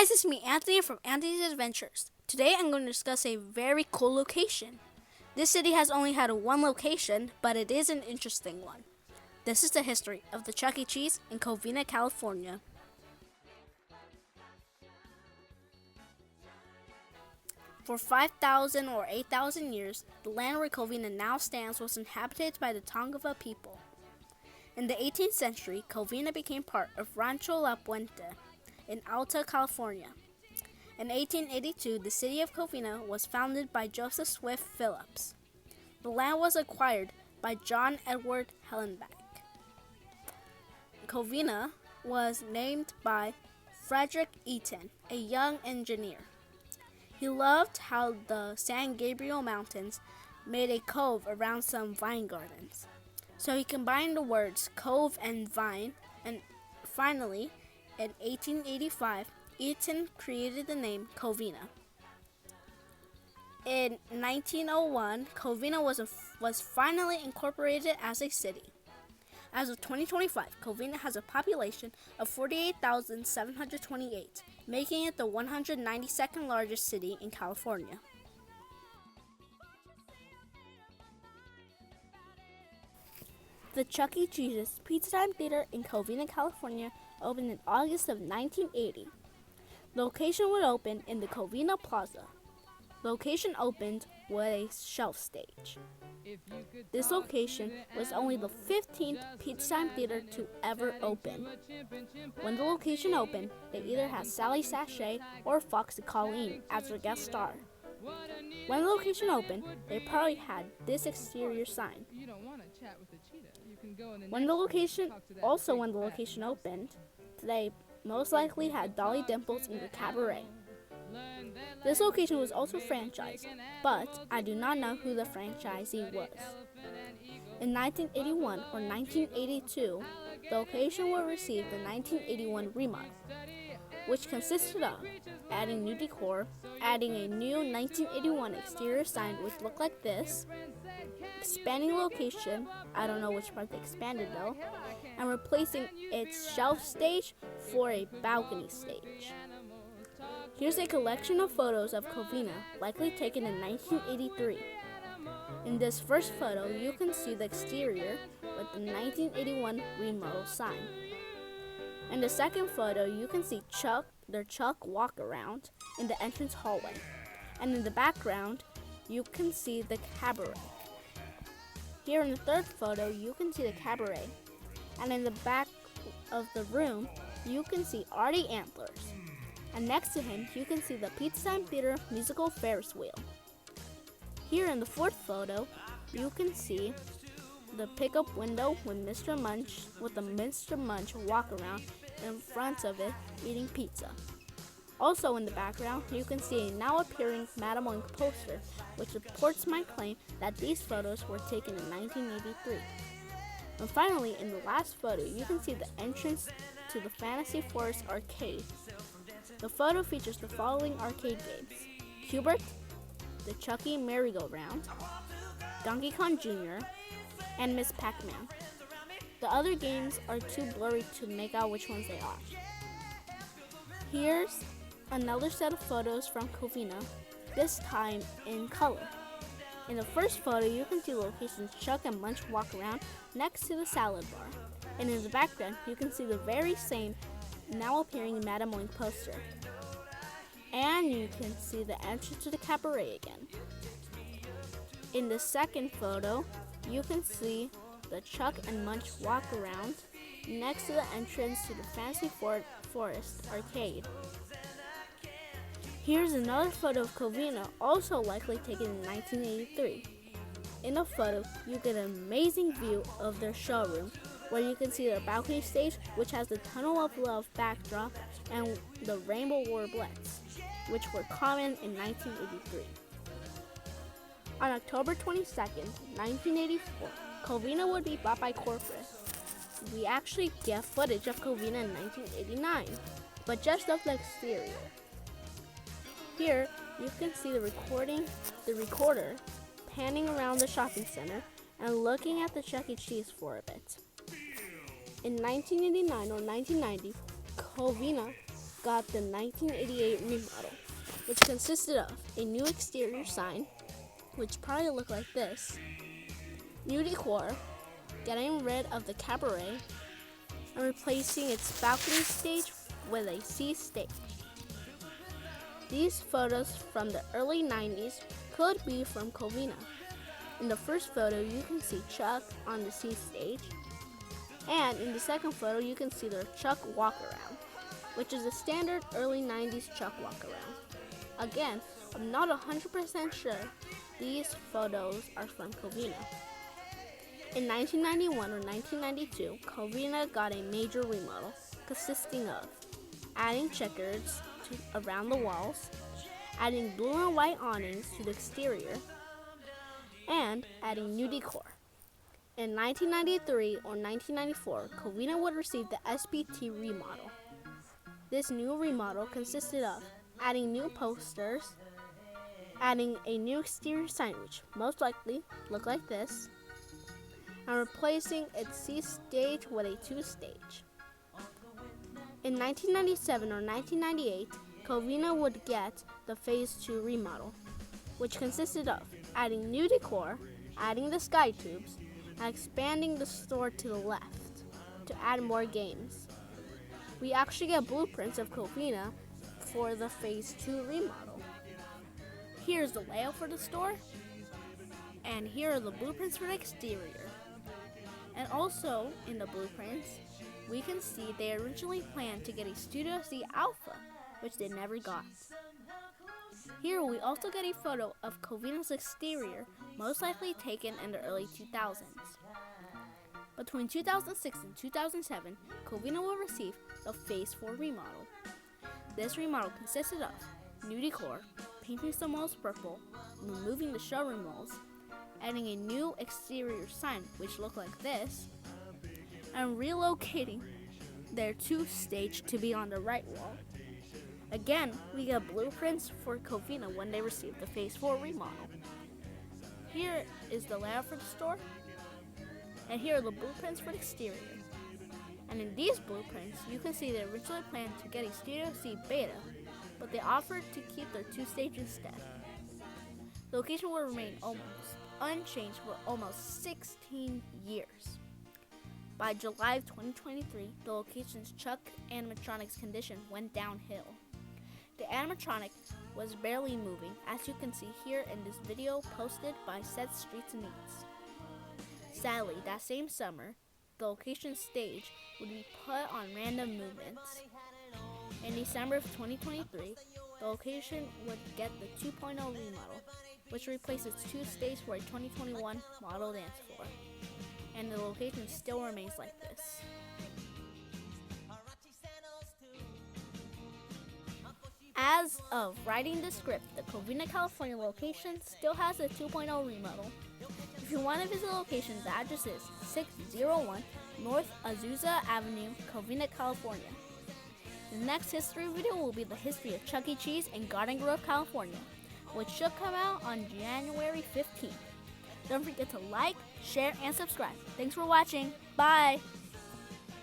guys, it's me, Anthony from Anthony's Adventures. Today I'm going to discuss a very cool location. This city has only had one location, but it is an interesting one. This is the history of the Chuck E. Cheese in Covina, California. For 5,000 or 8,000 years, the land where Covina now stands was inhabited by the Tongva people. In the 18th century, Covina became part of Rancho La Puente in Alta California. In 1882, the city of Covina was founded by Joseph Swift Phillips. The land was acquired by John Edward Hellenbach. Covina was named by Frederick Eaton, a young engineer. He loved how the San Gabriel Mountains made a cove around some vine gardens. So he combined the words cove and vine, and finally, in 1885, Eaton created the name Covina. In 1901, Covina was finally incorporated as a city. As of 2025, Covina has a population of 48,728, making it the 192nd largest city in California. The Chuck E. Cheese Pizza Time Theater in Covina, California opened in August of 1980. The location would open in the Covina Plaza. The location opened with a shelf stage. This location was only the 15th Pizza Time Theater to ever open. When the location opened, they either had Sally Sachet or Foxy Colleen as their guest star. When the location opened, they probably had this exterior sign. When the location opened, they most likely had Dolly Dimples in the cabaret. This location was also franchised, but I do not know who the franchisee was. In 1981 or 1982, the location will receive the 1981 remodel, which consisted of adding new decor, adding a new 1981 exterior sign which looked like this, expanding location, I don't know which part they expanded though, and replacing its shelf stage for a balcony stage. Here's a collection of photos of Covina, likely taken in 1983. In this first photo, you can see the exterior with the 1981 remodel sign. In the second photo, you can see their Chuck walk around in the entrance hallway. And in the background, you can see the cabaret. Here in the third photo, you can see the cabaret. And in the back of the room, you can see Artie Antlers. And next to him, you can see the Pizza Time Theater musical Ferris wheel. Here in the fourth photo, you can see the pickup window with the Mr. Munch walk around in front of it eating pizza. Also in the background, you can see a now appearing Madame Oink poster, which supports my claim that these photos were taken in 1983. And finally, in the last photo, you can see the entrance to the Fantasy Forest arcade. The photo features the following arcade games: Hubert, the Chucky Merry-Go-Round, Donkey Kong Jr., and Miss Pac-Man. The other games are too blurry to make out which ones they are. Here's another set of photos from Covina, this time in color. In the first photo, you can see the locations Chuck and Munch walk around next to the salad bar. And in the background, you can see the very same now appearing Madame Oink poster. And you can see the entrance to the cabaret again. In the second photo, you can see the Chuck and Munch walk around next to the entrance to the Fantasy Forest arcade. Here's another photo of Covina, also likely taken in 1983. In the photo, you get an amazing view of their showroom, where you can see their balcony stage, which has the Tunnel of Love backdrop and the rainbow warblettes, which were common in 1983. On October 22nd, 1984, Covina would be bought by corporate. We actually get footage of Covina in 1989, but just of the exterior. Here, you can see the recorder panning around the shopping center and looking at the Chuck E. Cheese for a bit. In 1989 or 1990, Covina got the 1988 remodel, which consisted of a new exterior sign, which probably looked like this, new decor, getting rid of the cabaret, and replacing its balcony stage with a C stage. These photos from the early 90s could be from Covina. In the first photo, you can see Chuck on the C stage, and in the second photo, you can see their Chuck walk around, which is a standard early 90s Chuck walk around. Again, I'm not 100% sure these photos are from Covina. In 1991 or 1992, Covina got a major remodel consisting of adding checkers around the walls, adding blue and white awnings to the exterior, and adding new decor. In 1993 or 1994, Covina would receive the SBT remodel. This new remodel consisted of adding new posters, adding a new exterior sign which most likely looked like this, and replacing its C stage with a 2 stage. In 1997 or 1998, Covina would get the Phase 2 remodel, which consisted of adding new decor, adding the sky tubes, and expanding the store to the left to add more games. We actually get blueprints of Covina for the Phase 2 remodel. Here's the layout for the store, and here are the blueprints for the exterior. And also in the blueprints, we can see they originally planned to get a Studio C Alpha, which they never got. Here we also get a photo of Covina's exterior, most likely taken in the early 2000s. Between 2006 and 2007, Covina will receive the Phase 4 remodel. This remodel consisted of new decor, painting some walls purple, removing the showroom walls, adding a new exterior sign which looked like this, and relocating their 2 stage to be on the right wall. Again, we get blueprints for Covina when they received the Phase 4 remodel. Here is the layout for the store, and here are the blueprints for the exterior. And in these blueprints, you can see they originally planned to get a Studio C Beta, but they offered to keep their 2 stages instead. The location will remain almost unchanged for almost 16 years. By July of 2023, the location's Chuck animatronics condition went downhill. The animatronic was barely moving, as you can see here in this video posted by Set Streets and Eats. Sadly, that same summer, the location stage would be put on random movements. In December of 2023, the location would get the 2.0 remodel, which replaces 2 stages for a 2021 model dance floor. And the location still remains like this. As of writing the script, the Covina, California location still has a 2.0 remodel. If you want to visit the location, the address is 601 North Azusa Avenue, Covina, California. The next history video will be the history of Chuck E. Cheese in Garden Grove, California, which should come out on January 15th. Don't forget to like, share, and subscribe. Thanks for watching. Bye!